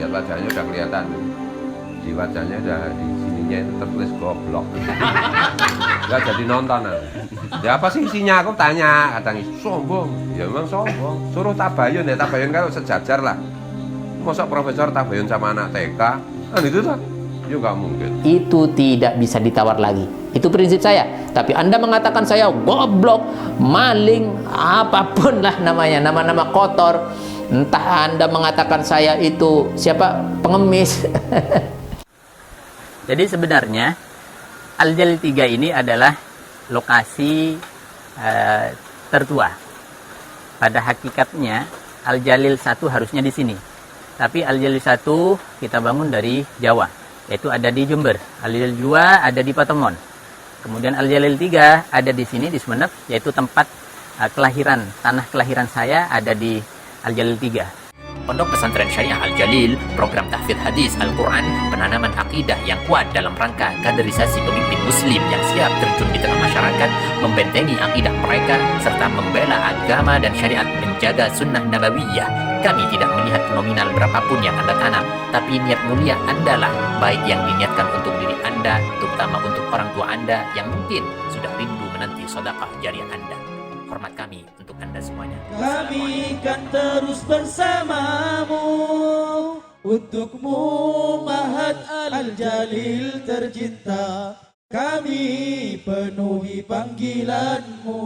Lihat wajahnya udah kelihatan, di wajahnya udah di sininya itu tertulis goblok. Nggak jadi nonton. Ya apa sih isinya, aku tanya, kadang sombong. Ya memang sombong, suruh tabayun ya, tabayun kalau sejajar lah. Masa profesor tabayun sama anak TK kan itu tuh, ya nggak mungkin. Itu tidak bisa ditawar lagi. Itu prinsip saya. Tapi Anda mengatakan saya goblok, maling, apapun lah namanya, nama-nama kotor. Entah Anda mengatakan saya itu siapa, pengemis. Jadi sebenarnya Al-Jalil 3 ini adalah lokasi tertua. Pada hakikatnya Al-Jalil 1 harusnya di sini. Tapi Al-Jalil 1 kita bangun dari Jawa, yaitu ada di Jember. Al-Jalil 2 ada di Patemon. Kemudian Al-Jalil 3 ada di sini di Sumeneb, yaitu tempat kelahiran, tanah kelahiran saya ada di Al-Jalil 3. Pondok Pesantren Syariah Al-Jalil, program tahfidz hadis Al-Quran, penanaman akidah yang kuat dalam rangka kaderisasi pemimpin muslim yang siap terjun di tengah masyarakat, membentengi akidah mereka, serta membela agama dan syariat, menjaga sunnah nabawiyah. Kami tidak melihat nominal berapapun yang Anda tanam, tapi niat mulia Anda lah, baik yang diniatkan untuk diri Anda, terutama untuk orang tua Anda yang mungkin sudah rindu menanti sedekah jariah Anda. Hormat kami untuk Anda semuanya. Kami kan terus bersamamu, untukmu Mahat Al-Jalil tercinta. Kami penuhi panggilanmu.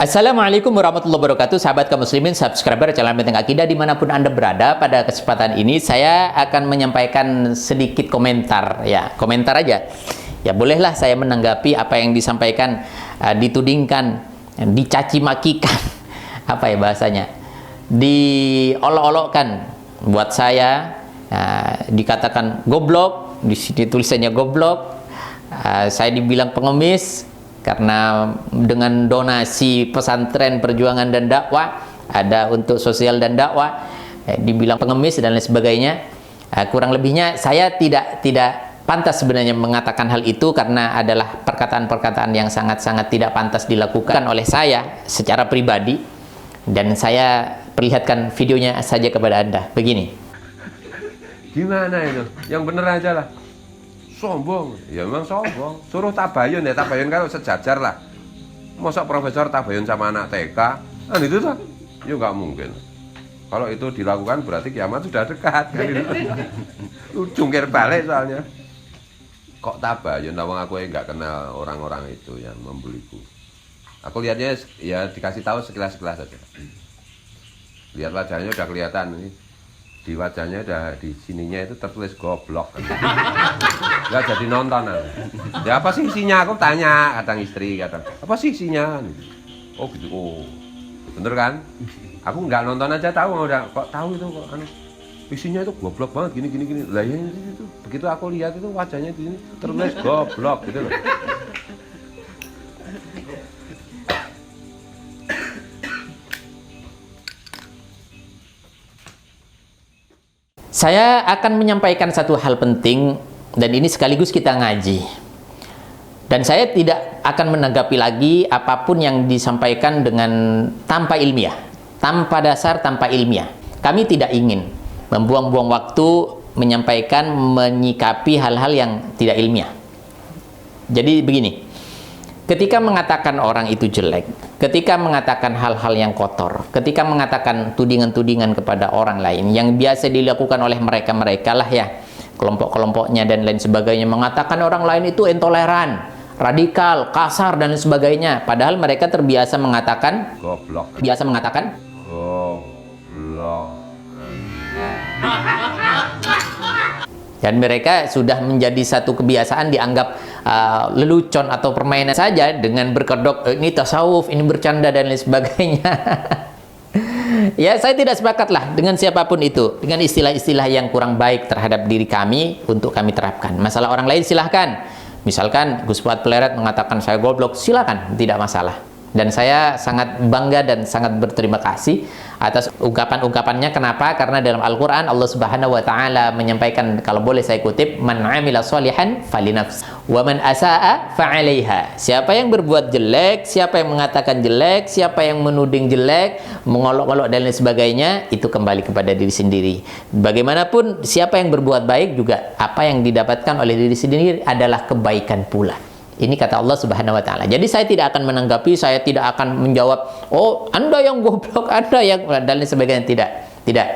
Assalamualaikum warahmatullahi wabarakatuh, sahabat kaum muslimin, subscriber channel Benteng Akidah dimanapun Anda berada. Pada kesempatan ini saya akan menyampaikan sedikit komentar, ya komentar aja. Ya bolehlah saya menanggapi apa yang disampaikan, ditudingkan, dicaci makikan, apa ya bahasanya, diolok-olokkan buat saya, dikatakan goblok, di sini tulisannya goblok, saya dibilang pengemis. Karena dengan donasi pesantren perjuangan dan dakwah, ada untuk sosial dan dakwah, dibilang pengemis dan lain sebagainya. Kurang lebihnya saya tidak pantas sebenarnya mengatakan hal itu, karena adalah perkataan-perkataan yang sangat-sangat tidak pantas dilakukan oleh saya secara pribadi. Dan saya perlihatkan videonya saja kepada Anda. Begini. Gimana itu? Yang bener aja lah. Sombong, ya memang sombong. Suruh tabayun ya, tabayun kalau sejajar lah. Masa profesor tabayun sama anak TK kan itu tuh, ya nggak mungkin. Kalau itu dilakukan berarti kiamat sudah dekat kan itu. Jungkir balik soalnya. Kok tabayun, nawang aku nggak kenal orang-orang itu yang membuliku. Aku lihatnya ya dikasih tahu sekilas-sekilas saja. Lihat wajahnya udah kelihatan nih. Di wajahnya udah di sininya itu tertulis goblok. Nggak jadi nonton. Ya apa sih isinya, aku tanya, kadang istri, kadang apa sih isinya. Oh gitu, oh bener kan. Aku nggak nonton aja tahu, udah kok tahu itu kok isinya itu goblok banget, gini lah ya itu. Begitu aku lihat itu wajahnya di sini tertulis goblok gitu loh. Saya akan menyampaikan satu hal penting, dan ini sekaligus kita ngaji. Dan saya tidak akan menanggapi lagi apapun yang disampaikan dengan tanpa ilmiah, tanpa dasar, tanpa ilmiah. Kami tidak ingin membuang-buang waktu menyampaikan, menyikapi hal-hal yang tidak ilmiah. Jadi begini, ketika mengatakan orang itu jelek, ketika mengatakan hal-hal yang kotor, ketika mengatakan tudingan-tudingan kepada orang lain yang biasa dilakukan oleh mereka-mereka lah ya, kelompok-kelompoknya dan lain sebagainya, mengatakan orang lain itu intoleran, radikal, kasar dan lain sebagainya, padahal mereka terbiasa mengatakan Goblok. biasa mengatakan goblok. dan mereka sudah menjadi satu kebiasaan dianggap lelucon atau permainan saja dengan berkedok ini tasawuf, ini bercanda dan lain sebagainya. Ya, saya tidak sepakatlah dengan siapapun itu, dengan istilah-istilah yang kurang baik terhadap diri kami untuk kami terapkan. Masalah orang lain silahkan. Misalkan Gus Fuad Pleret mengatakan saya goblok, silakan, tidak masalah. Dan saya sangat bangga dan sangat berterima kasih atas ungkapan-ungkapannya. Kenapa? Karena dalam Al-Quran Allah Subhanahu wa Ta'ala menyampaikan, kalau boleh saya kutip, man amila sholihan falinafs wa man asa'a fa'alaiha. Siapa yang berbuat jelek, siapa yang mengatakan jelek, siapa yang menuding jelek, mengolok-olok dan lain sebagainya, itu kembali kepada diri sendiri. Bagaimanapun siapa yang berbuat baik juga, apa yang didapatkan oleh diri sendiri adalah kebaikan pula. Ini kata Allah Subhanahu wa Ta'ala. Jadi saya tidak akan menanggapi, saya tidak akan menjawab, oh Anda yang goblok, Anda yang dan lain sebagainya. Tidak.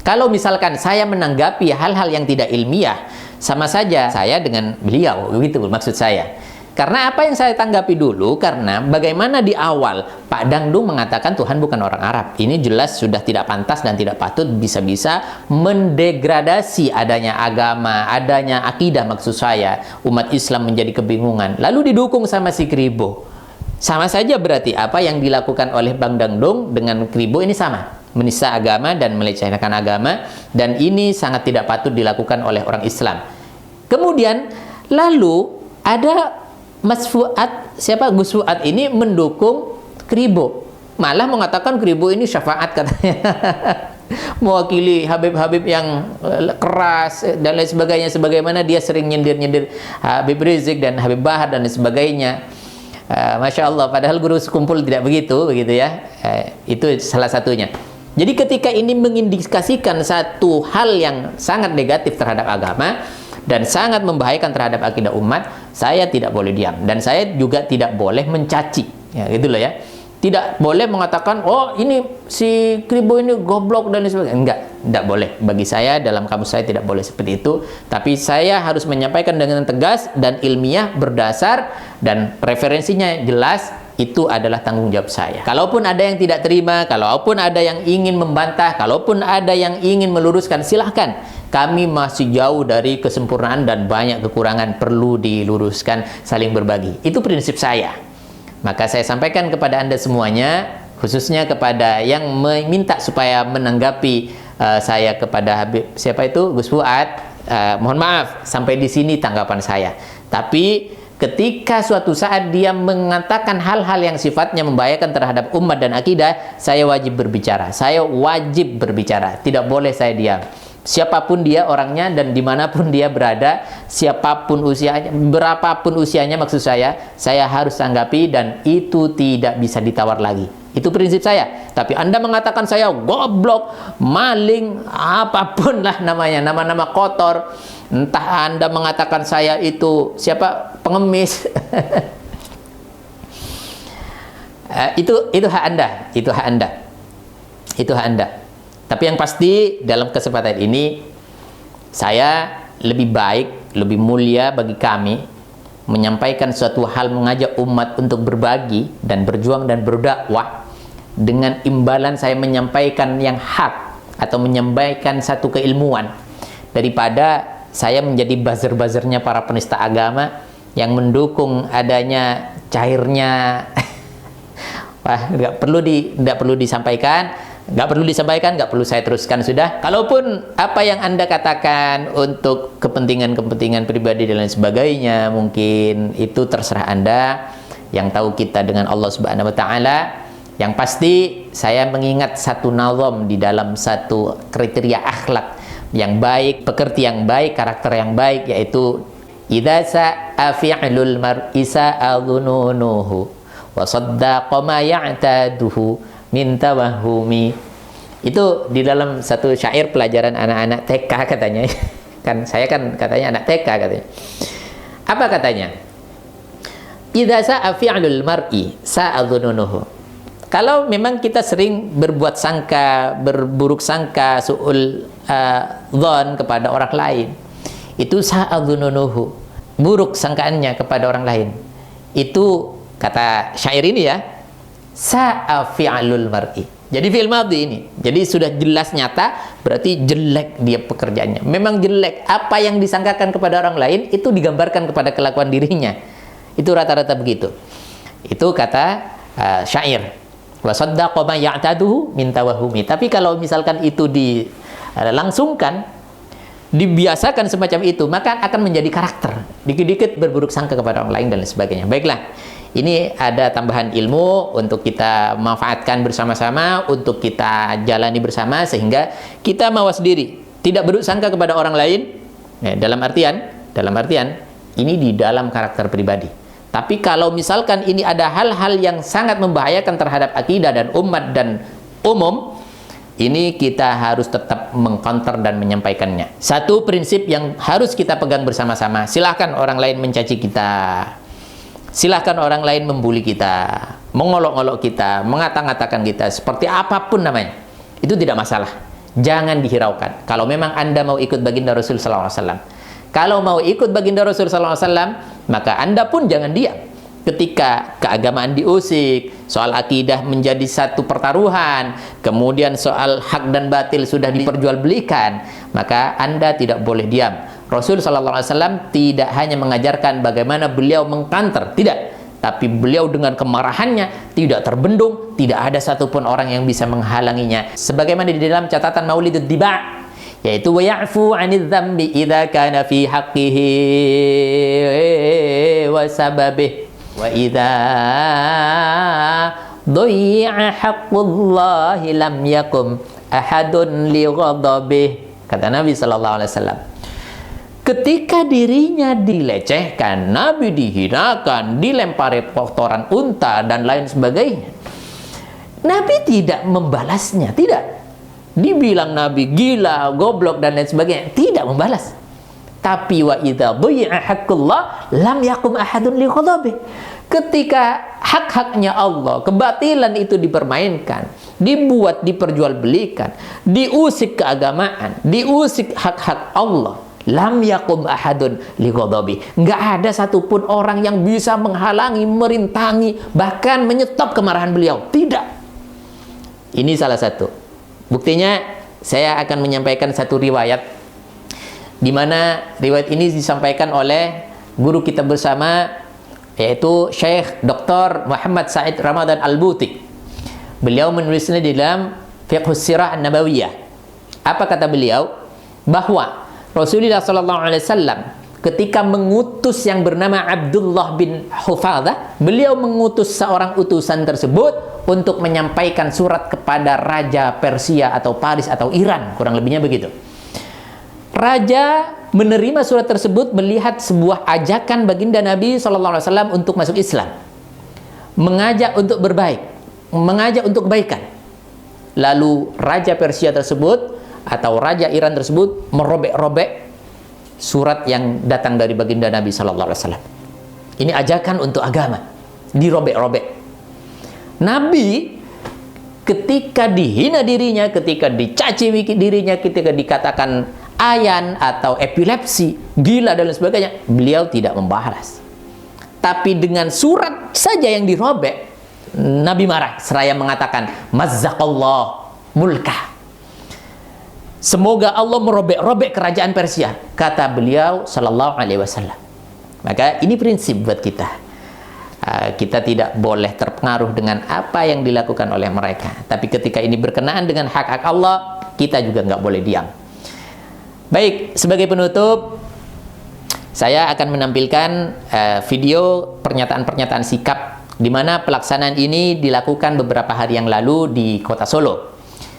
Kalau misalkan saya menanggapi hal-hal yang tidak ilmiah, sama saja saya dengan beliau, begitu maksud saya. Karena apa yang saya tanggapi dulu, karena bagaimana di awal Pak Dangdung mengatakan Tuhan bukan orang Arab. Ini jelas sudah tidak pantas dan tidak patut, bisa-bisa mendegradasi adanya agama, adanya akidah maksud saya. Umat Islam menjadi kebingungan. Lalu didukung sama si Kribo. Sama saja berarti apa yang dilakukan oleh Bang Dangdung dengan Kribo ini sama. Menista agama dan melecehkan agama. Dan ini sangat tidak patut dilakukan oleh orang Islam. Kemudian, lalu ada Mas Fuad, siapa Gus Fuad ini mendukung Kribo, malah mengatakan Kribo ini syafaat katanya. Mewakili Habib-Habib yang keras dan lain sebagainya, sebagaimana dia sering nyindir-nyindir Habib Rizik dan Habib Bahar dan lain sebagainya. Masya Allah, padahal guru sekumpul tidak begitu ya. Itu salah satunya. Jadi ketika ini mengindikasikan satu hal yang sangat negatif terhadap agama dan sangat membahayakan terhadap akidah umat, saya tidak boleh diam. Dan saya juga tidak boleh mencaci. Ya, gitu loh ya. Tidak boleh mengatakan, oh ini si Kribo ini goblok dan sebagainya. Enggak boleh. Bagi saya, dalam kamus saya tidak boleh seperti itu. Tapi saya harus menyampaikan dengan tegas dan ilmiah berdasar dan referensinya jelas. Itu adalah tanggung jawab saya. Kalaupun ada yang tidak terima, kalaupun ada yang ingin membantah, kalaupun ada yang ingin meluruskan, silahkan. Kami masih jauh dari kesempurnaan dan banyak kekurangan perlu diluruskan, saling berbagi. Itu prinsip saya. Maka saya sampaikan kepada Anda semuanya, khususnya kepada yang meminta supaya menanggapi saya kepada Habib, siapa itu? Gus Fuad. Mohon maaf, sampai di sini tanggapan saya. Tapi ketika suatu saat dia mengatakan hal-hal yang sifatnya membahayakan terhadap umat dan akidah, saya wajib berbicara. Saya wajib berbicara. Tidak boleh saya diam. Siapapun dia orangnya dan dimanapun dia berada, siapapun usianya, berapapun usianya maksud saya harus tanggapi dan itu tidak bisa ditawar lagi. Itu prinsip saya. Tapi Anda mengatakan saya goblok, maling, apapun lah namanya, nama-nama kotor. Entah Anda mengatakan saya itu siapa, pengemis. Itu hak Anda, itu hak Anda. Itu hak Anda. Tapi yang pasti dalam kesempatan ini saya lebih baik, lebih mulia bagi kami menyampaikan suatu hal, mengajak umat untuk berbagi dan berjuang dan berdakwah dengan imbalan saya menyampaikan yang hak atau menyampaikan satu keilmuan, daripada saya menjadi buzzer-buzzernya para penista agama yang mendukung adanya cairnya. Wah, nggak perlu disampaikan. Nggak perlu saya teruskan sudah. Kalaupun apa yang Anda katakan untuk kepentingan-kepentingan pribadi dan lain sebagainya, mungkin itu terserah Anda. Yang tahu kita dengan Allah Subhanahu wa Ta'ala. Yang pasti saya mengingat satu nazam di dalam satu kriteria akhlak yang baik, pekerti yang baik, karakter yang baik, yaitu idza sa'a fi'lul mar'i sa'a dhununuhu wa saddaqa ma ya'taduhu min tawahumi. Itu di dalam satu syair pelajaran anak-anak TK katanya. Kan saya kan katanya anak TK katanya. Apa katanya? Idza sa'a fi'lul mar'i sa'a dhununuhu. Kalau memang kita sering berbuat sangka, berburuk sangka, su'ul dhon kepada orang lain, itu sa'a dhununuhu, buruk sangkaannya kepada orang lain. Itu kata syair ini ya, sa'a fi'lul mar'i. Jadi fi'il madhi ini. Jadi sudah jelas nyata, berarti jelek dia pekerjaannya. Memang jelek. Apa yang disangkakan kepada orang lain itu digambarkan kepada kelakuan dirinya. Itu rata-rata begitu. Itu kata syair. Wa saddaqa ma ya'taduhu min tawahumi. Tapi kalau misalkan itu dilangsungkan, dibiasakan semacam itu, maka akan menjadi karakter. Dikit-dikit berburuk sangka kepada orang lain dan lain sebagainya. Baiklah. Ini ada tambahan ilmu untuk kita manfaatkan bersama-sama, untuk kita jalani bersama, sehingga kita mawas diri, tidak buruk sangka kepada orang lain. Dalam artian ini di dalam karakter pribadi. Tapi kalau misalkan ini ada hal-hal yang sangat membahayakan terhadap akidah dan umat dan umum, ini kita harus tetap mengcounter dan menyampaikannya. Satu prinsip yang harus kita pegang bersama-sama, silahkan orang lain mencaci kita, silahkan orang lain membuli kita, mengolok-olok kita, mengata-ngatakan kita, seperti apapun namanya. Itu tidak masalah. Jangan dihiraukan. Kalau memang Anda mau ikut baginda Rasul SAW. Kalau mau ikut baginda Rasul SAW, maka Anda pun jangan diam. Ketika keagamaan diusik, soal akidah menjadi satu pertaruhan, kemudian soal hak dan batil sudah diperjualbelikan, maka Anda tidak boleh diam. Rasul SAW tidak hanya mengajarkan bagaimana beliau mengkanter, tidak. Tapi beliau dengan kemarahannya tidak terbendung, tidak ada satupun orang yang bisa menghalanginya. Sebagaimana di dalam catatan Maulidud Diba', yaitu wa ya'fu 'anidz dzambi idza kana fi haqqihi wa sababih wa idza dhayya haqqullahi lam yakum ahadun li ghadabih. Kata Nabi sallallahu alaihi wasallam, ketika dirinya dilecehkan, Nabi dihinakan, dilempari kotoran unta dan lain sebagainya, Nabi tidak membalasnya, tidak. Dibilang Nabi gila, goblok dan lain sebagainya, tidak membalas. Tapi wa idza dhayya haqqullah lam yakum ahadun li ghadabi. Ketika hak-haknya Allah, kebatilan itu dipermainkan, dibuat diperjualbelikan, diusik keagamaan, diusik hak-hak Allah, lam yakum ahadun li ghadabi. Enggak ada satupun orang yang bisa menghalangi, merintangi, bahkan menyetop kemarahan beliau. Tidak. Ini salah satu. Buktinya saya akan menyampaikan satu riwayat, di mana riwayat ini disampaikan oleh guru kita bersama, yaitu Syekh Dr. Muhammad Said Ramadan Al-Buti. Beliau menulisnya di dalam Fiqhus Sirah An-Nabawiyah. Apa kata beliau? Bahwa Rasulullah SAW ketika mengutus yang bernama Abdullah bin Hufadhah, beliau mengutus seorang utusan tersebut untuk menyampaikan surat kepada Raja Persia atau Paris atau Iran, kurang lebihnya begitu. Raja menerima surat tersebut melihat sebuah ajakan baginda Nabi SAW untuk masuk Islam, mengajak untuk berbaik, mengajak untuk kebaikan. Lalu Raja Persia tersebut atau Raja Iran tersebut merobek-robek surat yang datang dari baginda Nabi SAW. Ini ajakan untuk agama, dirobek-robek. Nabi ketika dihina dirinya, ketika dicaci dirinya, ketika dikatakan ayan atau epilepsi, gila dan lain sebagainya, beliau tidak membalas. Tapi dengan surat saja yang dirobek, Nabi marah seraya mengatakan mazzaqallah mulkah. Semoga Allah merobek-robek kerajaan Persia, kata beliau sallallahu alaihi wasallam. Maka ini prinsip buat kita. Kita tidak boleh terpengaruh dengan apa yang dilakukan oleh mereka. Tapi ketika ini berkenaan dengan hak-hak Allah, kita juga nggak boleh diam. Baik, sebagai penutup, saya akan menampilkan video pernyataan-pernyataan sikap di mana pelaksanaan ini dilakukan beberapa hari yang lalu di Kota Solo.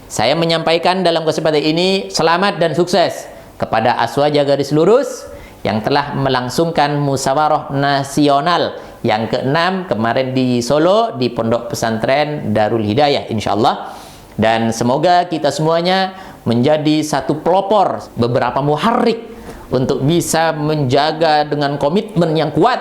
Saya menyampaikan dalam kesempatan ini selamat dan sukses kepada Aswaja Garis Lurus yang telah melangsungkan musyawarah nasional yang ke-6 kemarin di Solo di Pondok Pesantren Darul Hidayah insyaallah. Dan semoga kita semuanya menjadi satu pelopor, beberapa muharrik untuk bisa menjaga dengan komitmen yang kuat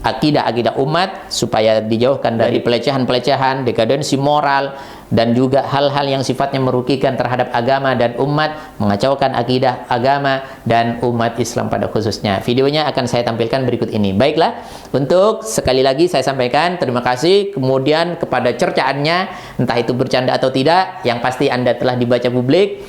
akidah-akidah umat supaya dijauhkan dari pelecehan-pelecehan, dekadensi moral, dan juga hal-hal yang sifatnya merugikan terhadap agama dan umat, mengacaukan akidah agama dan umat Islam pada khususnya. Videonya akan saya tampilkan berikut ini. Baiklah, untuk sekali lagi saya sampaikan terima kasih kemudian kepada cercaannya, entah itu bercanda atau tidak, yang pasti Anda telah dibaca publik.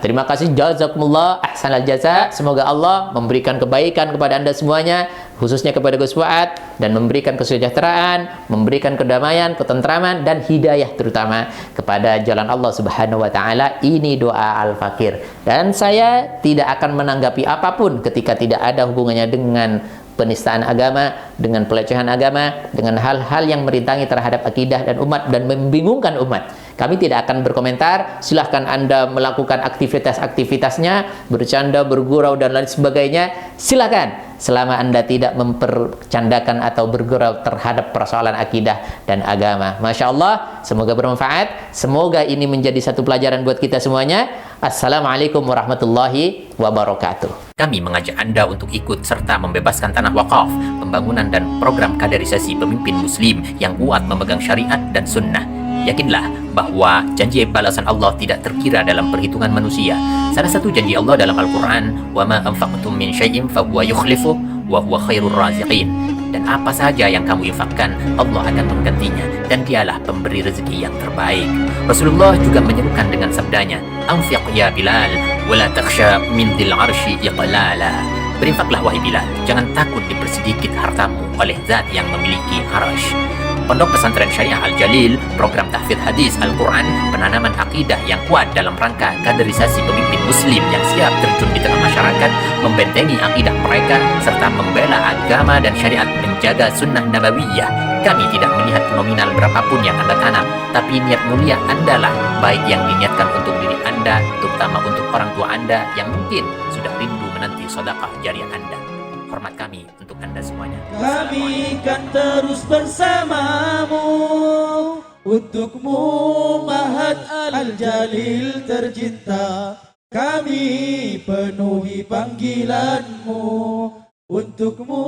Terima kasih, jazakumullah ahsanal jaza. Semoga Allah memberikan kebaikan kepada Anda semuanya, khususnya kepada Gus Fuad, dan memberikan kesejahteraan, memberikan kedamaian, ketentraman, dan hidayah terutama kepada jalan Allah Subhanahu wa taala. Ini doa al-fakir. Dan saya tidak akan menanggapi apapun ketika tidak ada hubungannya dengan penistaan agama, dengan pelecehan agama, dengan hal-hal yang merintangi terhadap akidah dan umat dan membingungkan umat. Kami tidak akan berkomentar. Silahkan Anda melakukan aktivitas-aktivitasnya, bercanda, bergurau, dan lain sebagainya. Silahkan, selama Anda tidak mempercandakan atau bergurau terhadap persoalan akidah dan agama. Masya Allah, semoga bermanfaat. Semoga ini menjadi satu pelajaran buat kita semuanya. Assalamualaikum warahmatullahi wabarakatuh. Kami mengajak Anda untuk ikut serta membebaskan tanah wakaf, pembangunan dan program kaderisasi pemimpin muslim yang kuat memegang syariat dan sunnah. Yakinlah bahwa janji balasan Allah tidak terkira dalam perhitungan manusia. Salah satu janji Allah dalam Al-Quran, وَمَا أَنْفَقْتُم مِّن شَيْءٍ فَهُوَ يُخْلِفُهُ وَهُوَ خَيْرُ الرَّازِقِينَ. Dan apa saja yang kamu infakkan, Allah akan menggantinya, dan dialah pemberi rezeki yang terbaik. Rasulullah juga menyerukan dengan sabdanya, "Anfiq ya Bilal, wala takhsha min dhil arsy iqlala." Berinfaklah wahai Bilal, jangan takut dipersedikit hartamu oleh zat yang memiliki arasy. Pondok Pesantren Syariah Al-Jalil, program tahfidz hadis Al-Quran, penanaman akidah yang kuat dalam rangka kaderisasi pemimpin muslim yang siap terjun di tengah masyarakat, membentengi akidah mereka, serta membela agama dan syariat, menjaga sunnah nabawiyah. Kami tidak melihat nominal berapapun yang Anda tanam, tapi niat mulia Anda lah, baik yang diniatkan untuk diri Anda, terutama untuk orang tua Anda yang mungkin sudah rindu menanti sedekah jariah Anda. Hormat kami untuk Anda semuanya. Kami kan terus bersamamu, untukmu Mahat Al-Jalil tercinta. Kami penuhi panggilanmu, untukmu